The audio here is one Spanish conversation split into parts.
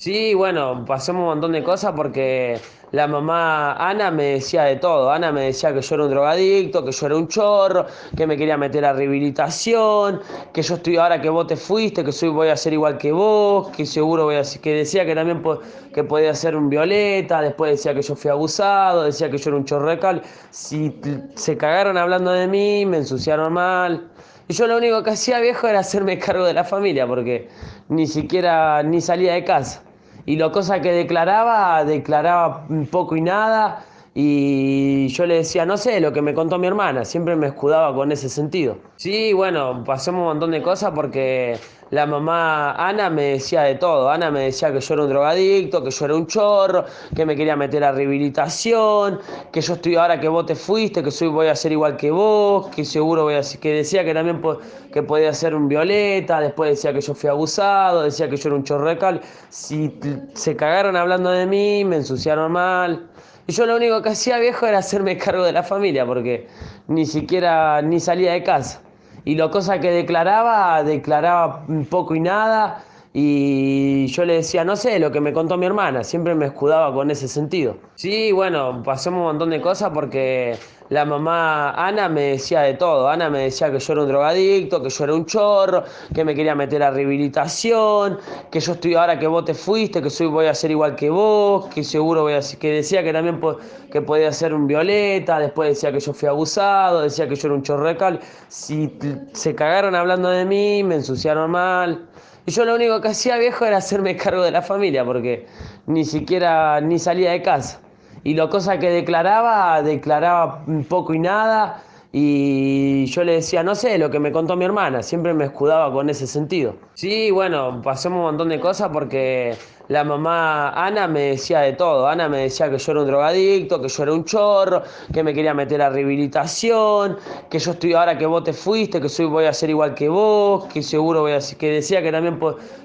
Sí, bueno, pasamos un montón de cosas porque la mamá Ana me decía de todo. Ana me decía que yo era un drogadicto, que yo era un chorro, que me quería meter a rehabilitación, que yo estoy ahora que vos te fuiste, que soy, voy a ser igual que vos, que seguro voy a ser, que decía que también que podía ser un violeta, después decía que yo fui abusado, decía que yo era un chorro de cal. Si se cagaron hablando de mí, me ensuciaron mal. Y yo lo único que hacía, viejo, era hacerme cargo de la familia, porque ni siquiera ni salía de casa. Y lo cosa que declaraba poco y nada. Y yo le decía, no sé, lo que me contó mi hermana, siempre me escudaba con ese sentido. Sí, bueno, pasamos un montón de cosas porque la mamá Ana me decía de todo. Ana me decía que yo era un drogadicto, que yo era un chorro, que me quería meter a rehabilitación, que yo estoy ahora que vos te fuiste, que soy, voy a ser igual que vos, que seguro voy a ser, que decía que también que podía ser un violeta, después decía que yo fui abusado, decía que yo era un chorro de cal. Si se cagaron hablando de mí, me ensuciaron mal. Y yo lo único que hacía, viejo, era hacerme cargo de la familia, porque ni siquiera ni salía de casa. Y lo cosa que declaraba poco y nada. Y yo le decía, no sé, lo que me contó mi hermana, siempre me escudaba con ese sentido. Sí, bueno, pasamos un montón de cosas porque la mamá Ana me decía de todo. Ana me decía que yo era un drogadicto, que yo era un chorro, que me quería meter a rehabilitación, que yo estoy ahora que vos te fuiste, que soy, voy a ser igual que vos, que seguro voy a ser, que decía que también que podía ser un violeta, después decía que yo fui abusado, decía que yo era un chorro de cal. Si se cagaron hablando de mí, me ensuciaron mal. Y yo lo único que hacía, viejo, era hacerme cargo de la familia, porque ni siquiera ni salía de casa. Y lo cosa que declaraba poco y nada. Y yo le decía, no sé, lo que me contó mi hermana, siempre me escudaba con ese sentido. Sí, bueno, pasamos un montón de cosas porque la mamá Ana me decía de todo. Ana me decía que yo era un drogadicto, que yo era un chorro, que me quería meter a rehabilitación, que yo estoy ahora que vos te fuiste, que soy, voy a ser igual que vos, que seguro voy a ser, que decía que también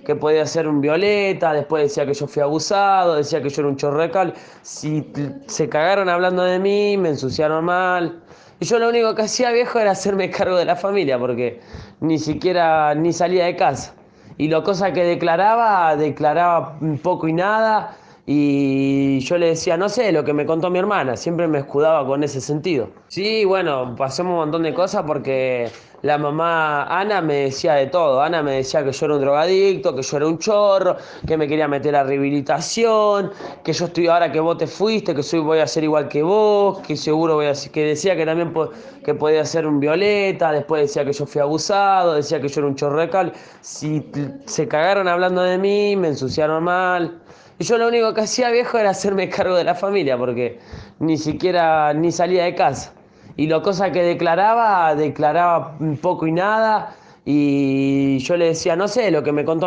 que podía ser un violeta, después decía que yo fui abusado, decía que yo era un chorro de cal. Si se cagaron hablando de mí, me ensuciaron mal. Y yo lo único que hacía, viejo, era hacerme cargo de la familia, porque ni siquiera ni salía de casa. Y lo cosa que declaraba poco y nada. Y yo le decía, no sé, lo que me contó mi hermana, siempre me escudaba con ese sentido. Sí, bueno, pasamos un montón de cosas porque la mamá Ana me decía de todo. Ana me decía que yo era un drogadicto, que yo era un chorro, que me quería meter a rehabilitación, que yo estoy ahora que vos te fuiste, que soy, voy a ser igual que vos, que seguro voy a ser, que decía que también que podía ser un violeta, después decía que yo fui abusado, decía que yo era un chorro de cal. Si se cagaron hablando de mí, me ensuciaron mal. Y yo lo único que hacía, viejo, era hacerme cargo de la familia, porque ni siquiera ni salía de casa. Y lo cosa que declaraba poco y nada. Y yo le decía, no sé, lo que me contó